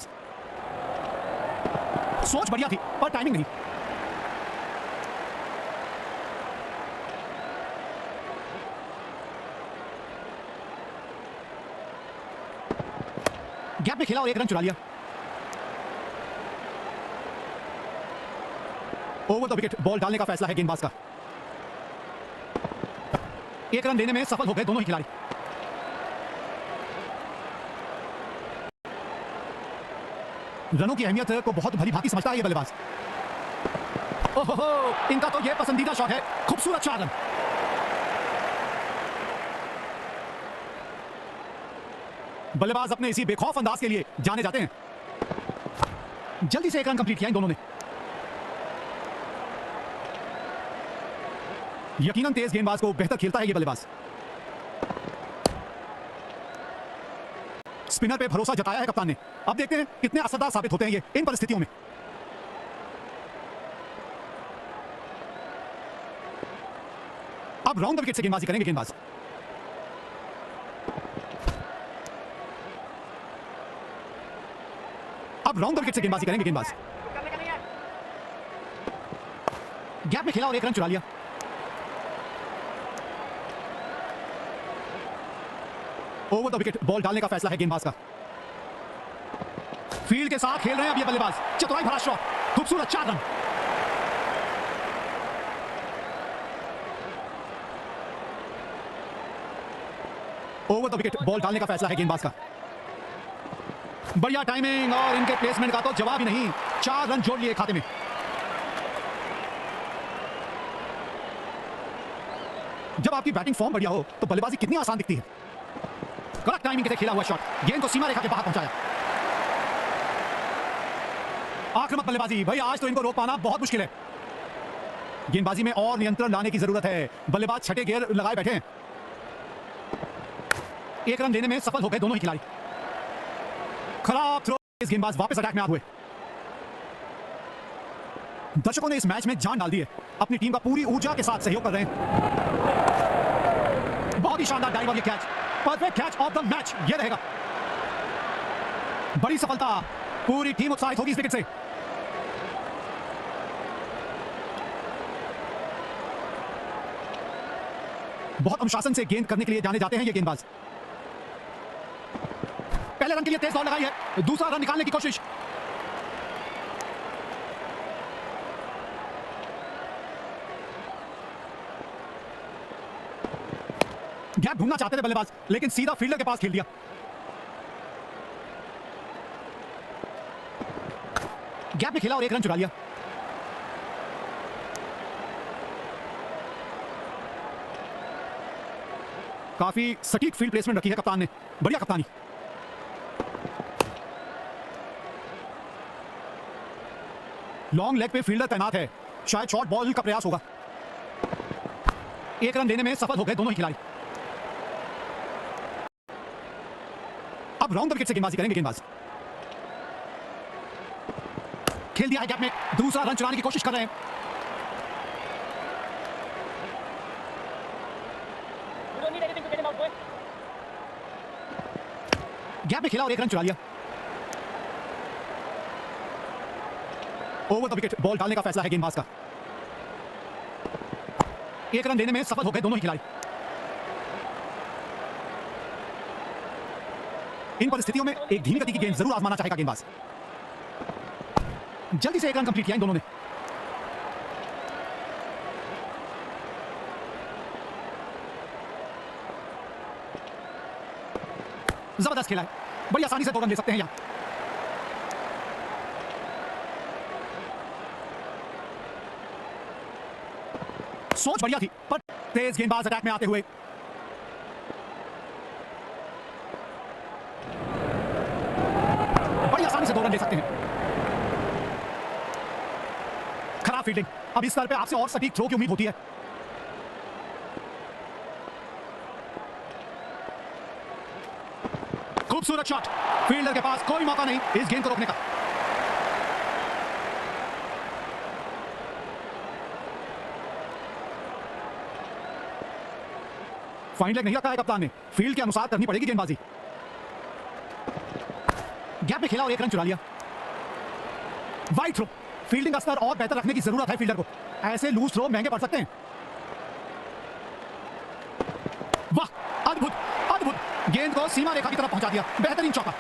सोच बढ़िया थी पर टाइमिंग नहीं। गैप में खेला और 1 रन चुरा लिया। ओवर द विकेट बॉल डालने का फैसला है गेंदबाज का। 1 रन लेने में सफल हो गए दोनों ही खिलाड़ी। रनों की अहमियत को बहुत भली भांति समझता है ये बल्लेबाज। ओहो, इनका तो ये पसंदीदा शॉट है। खूबसूरत 4 रन। बल्लेबाज अपने इसी बेखौफ अंदाज के लिए जाने जाते हैं। जल्दी से 1 रन कंप्लीट किया इन दोनों ने। यकीनन तेज गेंदबाज को बेहतर खेलता है ये बल्लेबाज। स्पिनर पे भरोसा जताया है कप्तान ने। अब देखते हैं कितने असरदार साबित होते हैं ये इन परिस्थितियों में। अब राउंड द विकेट से गेंदबाजी करेंगे गेंदबाज। अब राउंड द विकेट से गेंदबाजी करेंगे गेंदबाज। गैप में खेला और 1 रन चुरा लिया। ओवर द विकेट बॉल डालने का फैसला है गेंदबाज का। फील्ड के साथ खेल रहे हैं अब ये बल्लेबाज। चतुराई भरा शॉट। खूबसूरत 4 run. Over the wicket ball डालने का फैसला है गेंदबाज का। बढ़िया टाइमिंग और इनके प्लेसमेंट का तो जवाब ही नहीं। 4 रन जोड़ लिए खाते में। जब आपकी बैटिंग फॉर्म बढ़िया हो तो बल्लेबाजी कितनी आसान दिखती है। करेक्ट टाइमिंग के खेला हुआ शॉट गेंद को सीमा रेखा के बाहर पहुंचाया। आक्रामक बल्लेबाजी। भाई आज तो इनको रोक पाना बहुत मुश्किल है। गेंदबाजी में और नियंत्रण लाने की जरूरत है। बल्लेबाज छठे गियर लगाए बैठे हैं। एक रन देने में सफल हो गए दोनों ही खिलाड़ी। खराब थ्रो, इस गेंदबाज वापस अटैक में आ हुए। दर्शकों ने इस मैच में जान डाल दी है, अपनी टीम का पूरी ऊर्जा के साथ सहयोग कर रहे हैं। बहुत ही शानदार डाइव और ये catch, perfect catch of the match ये रहेगा। बड़ी सफलता, पूरी टीम उत्साहित होगी इस विकेट से। बहुत अनुशासन से गेंद करने के लिए जाने जाते हैं ये गेंदबाज। पहले रन के लिए तेज बॉल लगाई है, दूसरा रन निकालने की कोशिश। गैप ढूंढना चाहते थे बल्लेबाज, लेकिन सीधा फील्डर के पास खेल दिया। गैप में खेला और एक रन चुरा लिया। काफी सटीक फील्ड प्लेसमेंट रखी है कप्तान ने, बढ़िया कप्तानी। लॉन्ग लेग पे फील्डर तैनात है, शायद शॉर्ट बॉल का प्रयास होगा। एक रन देने में सफल हो गए दोनों ही खिलाड़ी। अब राउंड द विकेट से गेंदबाजी करेंगे गेंदबाज। खेल दिया है गैप में, दूसरा रन चुराने की कोशिश कर रहे हैं। गैप में खेला और एक रन चुरा लिया। ओवर द विकेट बॉल डालने का फैसला है गेंदबाज का। एक रन देने में सफल हो गए दोनों ही खिलाड़ी। इन परिस्थितियों में एक धीमी गति की गेंद जरूर आजमाना चाहेगा गेंदबाज। जल्दी से एक रन कंप्लीट किया इन दोनों ने। जबरदस्त खेला है, बड़ी आसानी से 2 रन ले सकते हैं यहां। सोच बढ़िया थी, पर तेज गेंदबाज अटैक में आते हुए। बड़ी आसानी से 2 रन ले सकते हैं। खराब फील्डिंग, अब इस स्तर पे आपसे और सटीक थ्रो की उम्मीद होती है। खूबसूरत शॉट, फील्डर के पास कोई मौका नहीं इस गेंद को रोकने का। फाइन लेग नहीं रखा है कप्तान ने, फील्ड के अनुसार करनी पड़ेगी गेंदबाजी। गैप में खेला और एक रन चुरा लिया। वाइड थ्रो, फील्डिंग का स्तर और बेहतर रखने की जरूरत है फील्डर को, ऐसे लूज थ्रो महंगे पड़ सकते हैं। वाह, अद्भुत अद्भुत, गेंद को सीमा रेखा की तरफ पहुंचा दिया, बेहतरीन चौका।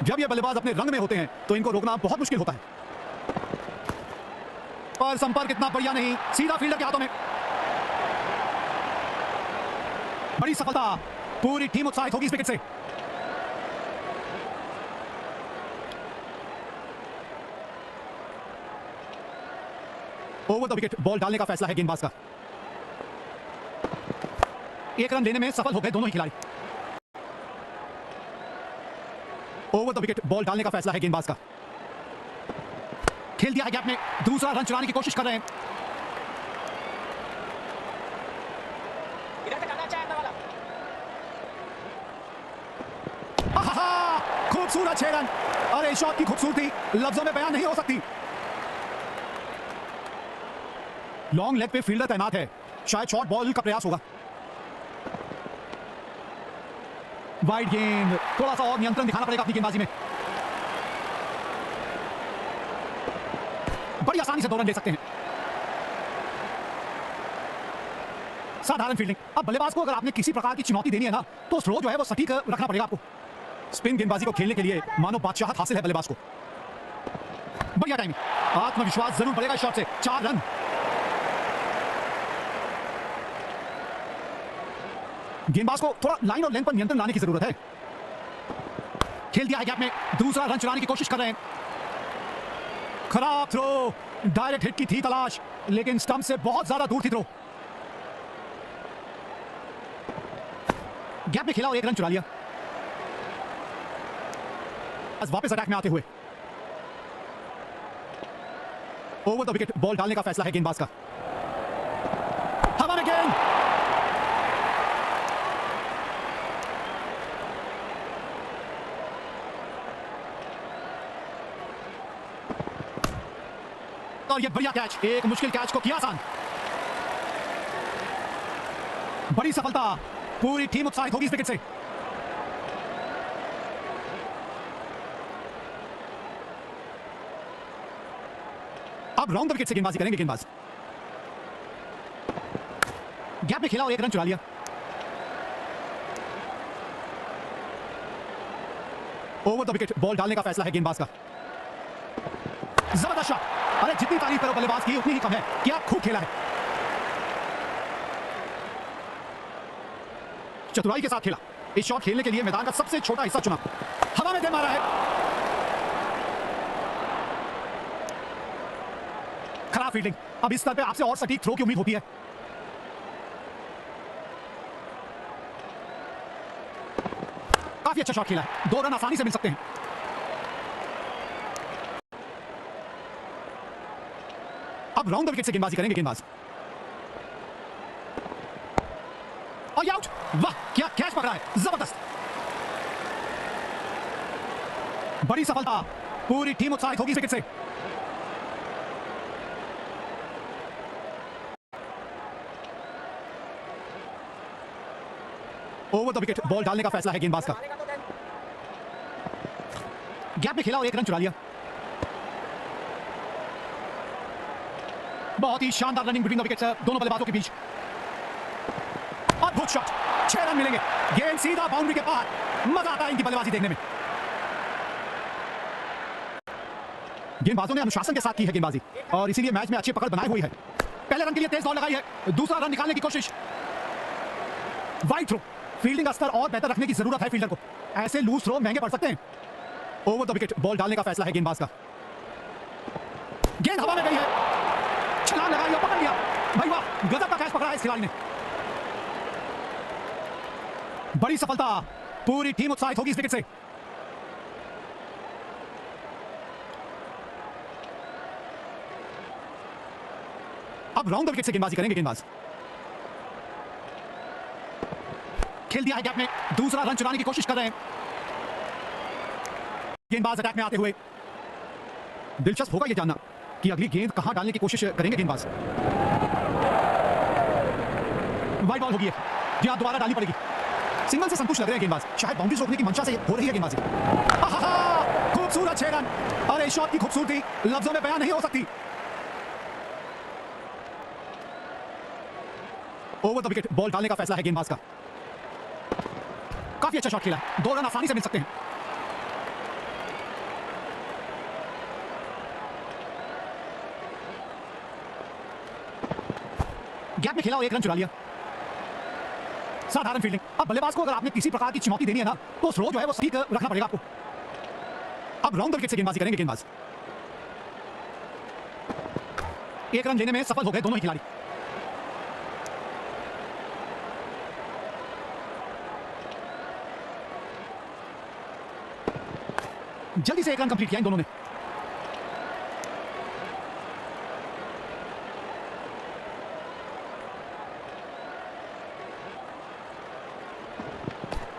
जब ये बल्लेबाज अपने रंग में होते हैं तो इनको रोकना बहुत मुश्किल होता है, पर संपर्क इतना बढ़िया नहीं, सीधा फील्डर के हाथों में। बड़ी सफलता, पूरी टीम उत्साहित होगी इस विकेट से। ओवर द विकेट बॉल डालने का फैसला है गेंदबाज का। एक रन देने में सफल हो गए दोनों ही खिलाड़ी। ओवर द विकेट बॉल डालने का फैसला है गेंदबाज का। खेल दिया है गैप में, दूसरा रन चुराने की कोशिश कर रहे हैं। खूबसूरत 6 रन, अरे शॉट की खूबसूरती लफ्जों में बयान नहीं हो सकती। लॉन्ग लेग पे फील्डर तैनात है, शायद शॉर्ट बॉल का प्रयास होगा। वाइड गेंद, थोड़ा सा और नियंत्रण दिखाना पड़ेगा अपनी गेंदबाजी में। बड़ी आसानी से 2 रन ले सकते हैं। साधारण फील्डिंग, अब बल्लेबाज को अगर आपने किसी प्रकार की चुनौती देनी है ना, तो थ्रो जो है वो सटीक रखना पड़ेगा आपको। स्पिन गेंदबाजी को खेलने के लिए मानो बादशाहत हासिल है बल्लेबाज को। बढ़िया टाइमिंग, आत्मविश्वास जरूर बढ़ेगा इस शॉट से। 4 रन। गेंदबाज को थोड़ा लाइन और लेंथ पर नियंत्रण लाने की जरूरत है। खेल दिया है गैप में, दूसरा रन चुराने की कोशिश कर रहे हैं। खराब थ्रो, डायरेक्ट हिट की थी तलाश, लेकिन स्टंप से बहुत ज्यादा दूर थी थ्रो। गैप में खेला और एक रन चुरा लिया। वापस अटैक में आते हुए। ओवर द विकेट बॉल डालने का फैसला है गेंदबाज का। हवा में गेंद, और ये बढ़िया कैच, एक मुश्किल कैच को किया आसान। बड़ी सफलता, पूरी टीम उत्साहित होगी इस विकेट से। अब राउंड द विकेट से गेंदबाजी करेंगे गेंदबाज। गैप में खेला और एक रन चुरा लिया। ओवर द विकेट बॉल डालने का फैसला है गेंदबाज का। जबरदस्त शॉट, अरे जितनी तारीफ करो बल्लेबाज की उतनी ही कम है। क्या खूब खेला है, चतुराई के साथ खेला। इस शॉट खेलने के लिए मैदान का सबसे छोटा हिस्सा चुना, हवा में दे मारा है। खराब फील्डिंग, अब इस स्तर पे आपसे और सटीक थ्रो की उम्मीद होती है। काफी अच्छा शॉट खेला है, 2 रन आसानी से मिल सकते हैं। अब राउंड द विकेट से गेंदबाजी करेंगे गेंदबाज। और आउट, वाह क्या कैच पकड़ा है, जबरदस्त। बड़ी सफलता, पूरी टीम उत्साहित होगी इस विकेट से। ओवर द विकेट बॉल डालने का फैसला है गेंदबाज का। गैप में खेला और एक रन चुरा लिया। बहुत ही शानदार रनिंग बिटवीन द विकेट्स दोनों बल्लेबाजों के बीच। अद्भुत शॉट, 6 रन मिलेंगे। गेंद सीधा बाउंड्री के पार, मजा आता है इनकी बल्लेबाजी देखने में। गेंदबाजों ने अनुशासन के साथ की है गेंदबाजी और इसीलिए मैच में अच्छी पकड़ बनाई हुई है। पहले रन के लिए तेज बॉल लगाई है, दूसरा रन निकालने की कोशिश। वाइड थ्रो, फील्डिंग का स्तर और बेहतर रखने की जरूरत है फील्डर को, ऐसे लूज थ्रो महंगे पड़ सकते हैं। ओवर द विकेट बॉल डालने का फैसला है गेंदबाज का। गेंद हवा में गई है, छलांग लगाई और पकड़ लिया। भाई वाह, गजब का कैच पकड़ा है इस खिलाड़ी ने। बड़ी सफलता, पूरी टीम उत्साहित होगी इस विकेट से। अब राउंड द विकेट से गेंदबाजी करेंगे गेंदबाज। खेल दिया है गैप में, दूसरा रन चुराने की कोशिश कर रहे हैं गेंदबाज अटैक में आते हुए। दिलचस्प होगा यह जानना कि अगली गेंद कहां डालने की कोशिश करेंगे गेंदबाज। वाइड बॉल होगी, जी हां दोबारा डालनी पड़ेगी। सिंगल से संतुष्ट लग रहे हैं गेंदबाज, शायद बाउंड्रीज रोकने की मंशा से हो रही है गेंदबाजी। खूबसूरत 6 रन, और इस शॉट की खूबसूरती लफ्जों में बयान नहीं हो सकती। ओवर द विकेट बॉल डालने का फैसला है गेंदबाज का। काफी अच्छा शॉट खेला, 2 रन आसानी से मिल सकते हैं। गैप में खेला और एक रन चुरा लिया। साधारण फील्डिंग, अब बल्लेबाज को अगर आपने किसी प्रकार की चुनौती देनी है ना, तो थ्रो जो है वो सटीक रखना पड़ेगा आपको। अब राउंड द विकेट से गेंदबाजी करेंगे गेंदबाज। 1 रन लेने में सफल हो गए दोनों ही खिलाड़ी। जल्दी से 1 रन कंप्लीट किया इन दोनों ने।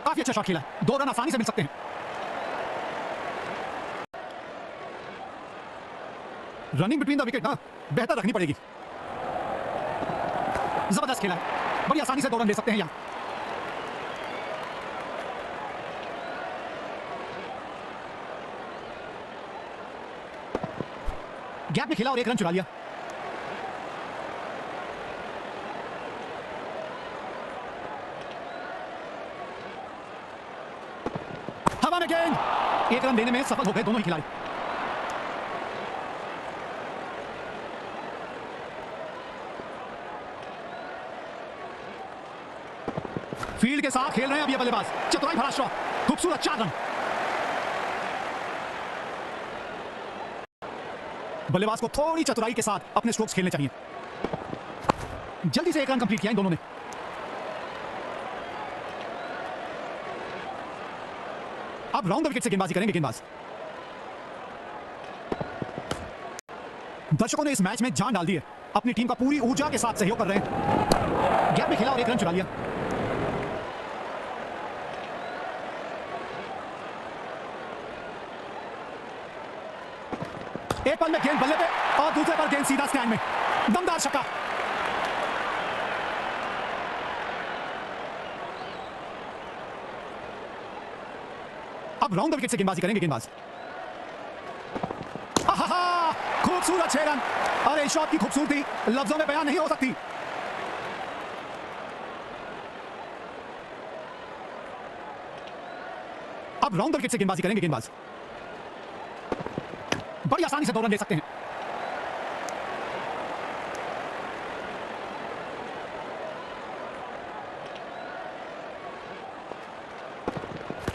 काफी अच्छा शॉट खेला, 2 रन आसानी से मिल सकते हैं। रनिंग बिटवीन द विकेट ना बेहतर रखनी पड़ेगी। जबरदस्त खेला है, बड़ी आसानी से 2 रन ले सकते हैं यहां। गैप में खेला और 1 रन चुरा लिया। हवा में गेंद, 1 रन देने में सफल हो गए दोनों ही खिलाड़ी। फील्ड के साथ खेल रहे हैं अब ये बल्लेबाज, चतुराई भरा शॉट, खूबसूरत 4 रन। बल्लेबाज को थोड़ी चतुराई के साथ अपने स्ट्रोक्स खेलने चाहिए। जल्दी से 1 रन कंप्लीट किया इन दोनों ने। अब राउंड द विकेट से गेंदबाजी करेंगे गेंदबाज। दर्शकों ने इस मैच में जान डाल दी है, अपनी टीम का पूरी ऊर्जा के साथ सहयोग कर रहे हैं। गैप में खेला और 1 रन चुरा लिया। एक पल में गेंद बल्ले पे और दूसरे पर गेंद सीधा स्टैंड में। दमदार छक्का। अब राउंड द विकेट से गेंदबाजी करेंगे गेंदबाज। खूबसूरत 6 रन। अरे इस शॉट की खूबसूरती लफ्जों में बयान नहीं हो सकती। अब राउंड द विकेट से गेंदबाजी करेंगे गेंदबाज। बड़ी आसानी से 2 रन ले सकते हैं।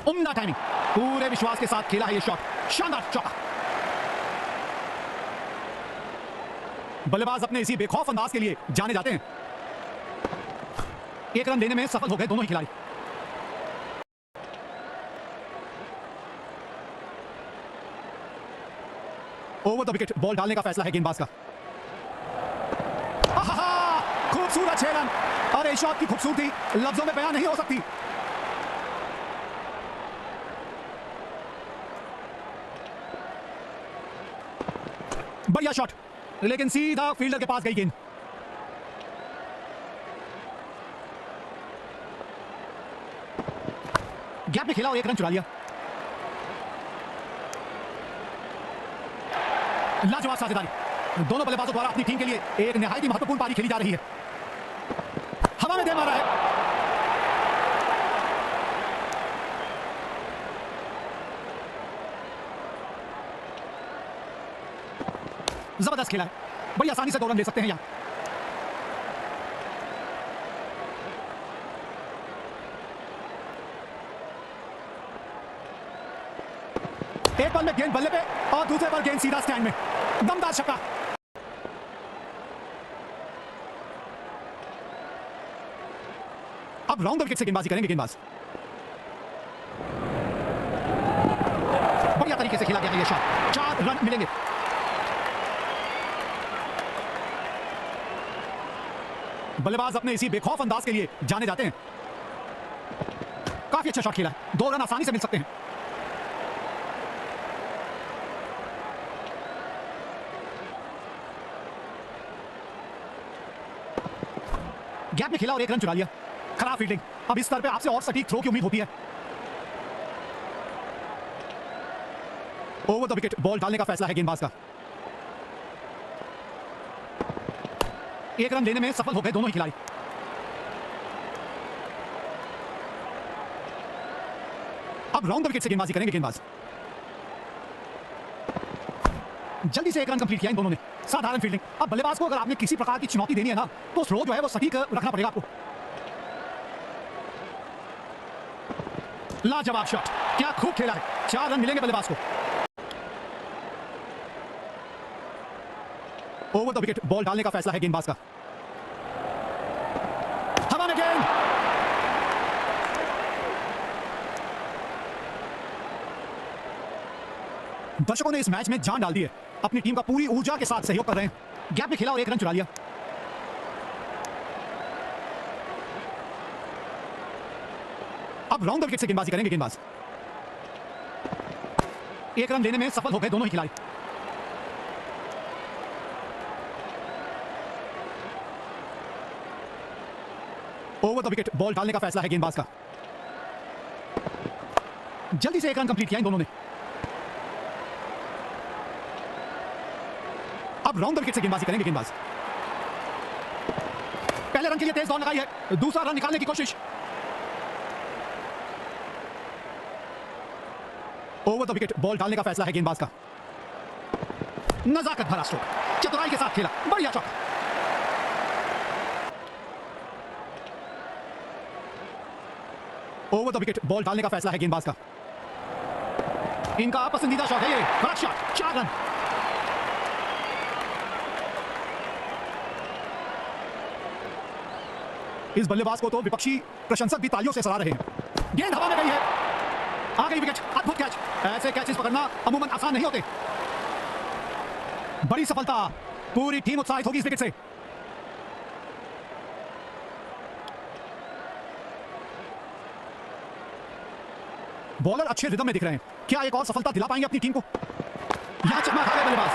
उम्दा टाइमिंग, पूरे विश्वास के साथ खेला है ये शॉट। शानदार चौका। बल्लेबाज अपने इसी बेखौफ अंदाज के लिए जाने जाते हैं। 1 रन लेने में सफल हो गए दोनों ही खिलाड़ी। ओवर द विकेट बॉल डालने का फैसला है गेंदबाज का। खूबसूरत 6 रन। अरे शॉट की खूबसूरती लफ्जों में बयान नहीं हो सकती। बढ़िया शॉट, लेकिन सीधा फील्डर के पास गई गेंद। गैप में खेला और 1 रन चुरा लिया। लाजवाब साझेदारी। दोनों बल्लेबाजों द्वारा अपनी टीम के लिए एक निहायत ही महत्वपूर्ण पारी खेली जा रही है। हवा में दे मारा है। जबरदस्त खेला है। बड़ी आसानी से 2 रन ले सकते हैं यहां। एक बॉल में गेंद बल्ले पे और दूसरे पर गेंद सीधा स्टैंड में। दमदार छक्का। अब राउंड द विकेट से गेंदबाजी करेंगे गेंदबाज। बढ़िया तरीके से खेला गया है यह शॉट। 4 रन मिलेंगे। बल्लेबाज अपने इसी बेखौफ अंदाज के लिए जाने जाते हैं। काफी अच्छा शॉट खेला है। 2 रन आसानी से मिल सकते हैं। गैप में खेला और 1 रन चुरा लिया। खराब फील्डिंग। अब इस स्तर पे आपसे और सटीक थ्रो की उम्मीद होती है। ओवर द विकेट बॉल डालने का फैसला है गेंदबाज का। 1 रन लेने में सफल हो गए दोनों ही खिलाड़ी। अब राउंड द विकेट से गेंदबाजी करेंगे गेंदबाज। जल्दी से 1 रन कंप्लीट किया इन दोनों ने। साधारण फील्डिंग। अब बल्लेबाज को अगर आपने किसी प्रकार की चुनौती देनी है ना, तो थ्रो जो है वो सटीक रखना पड़ेगा आपको। लाजवाब शॉट। क्या खूब खेला है। 4 रन मिलेंगे बल्लेबाज को। ओवर द विकेट बॉल डालने का फैसला है गेंदबाज का। हवा में गेंद। दर्शकों ने इस मैच में जान डाल दी है। अपनी टीम का पूरी ऊर्जा के साथ सहयोग कर रहे हैं। गैप में खेला और 1 रन चुरा लिया। अब राउंड द विकेट से गेंदबाजी करेंगे गेंदबाज। 1 रन लेने में सफल हो गए दोनों ही खिलाड़ी। ओवर द विकेट बॉल डालने का फैसला है गेंदबाज का। जल्दी से 1 रन कंप्लीट किया इन दोनों ने। अब राउंड द विकेट से गेंदबाजी करेंगे गेंदबाज। पहले रन के लिए तेज दौड़ लगाई है। दूसरा रन निकालने की कोशिश। ओवर द विकेट बॉल डालने का फैसला है गेंदबाज का। नजाकत भरा स्ट्रोक। चतुराई के साथ खेला। बढ़िया चौका। ओवर द विकेट बॉल डालने का फैसला है गेंदबाज का। इनका पसंदीदा शॉट है ये। बड़ा शॉट। 4 रन। इस बल्लेबाज को तो विपक्षी प्रशंसक भी तालियों से सराह रहे हैं। गेंद हवा में गई है। आ गई विकेट। अद्भुत कैच। ऐसे कैचेस पकड़ना अमूमन आसान नहीं होते। बड़ी सफलता। पूरी टीम उत्साहित होगी इस विकेट से। बॉलर अच्छे रिदम में दिख रहे हैं। क्या एक और सफलता दिला पाएंगे अपनी टीम को? यहां चकमा खा गए बल्लेबाज।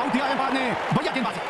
आउट दिया है बाद ने, बढ़िया गेंदबाजी।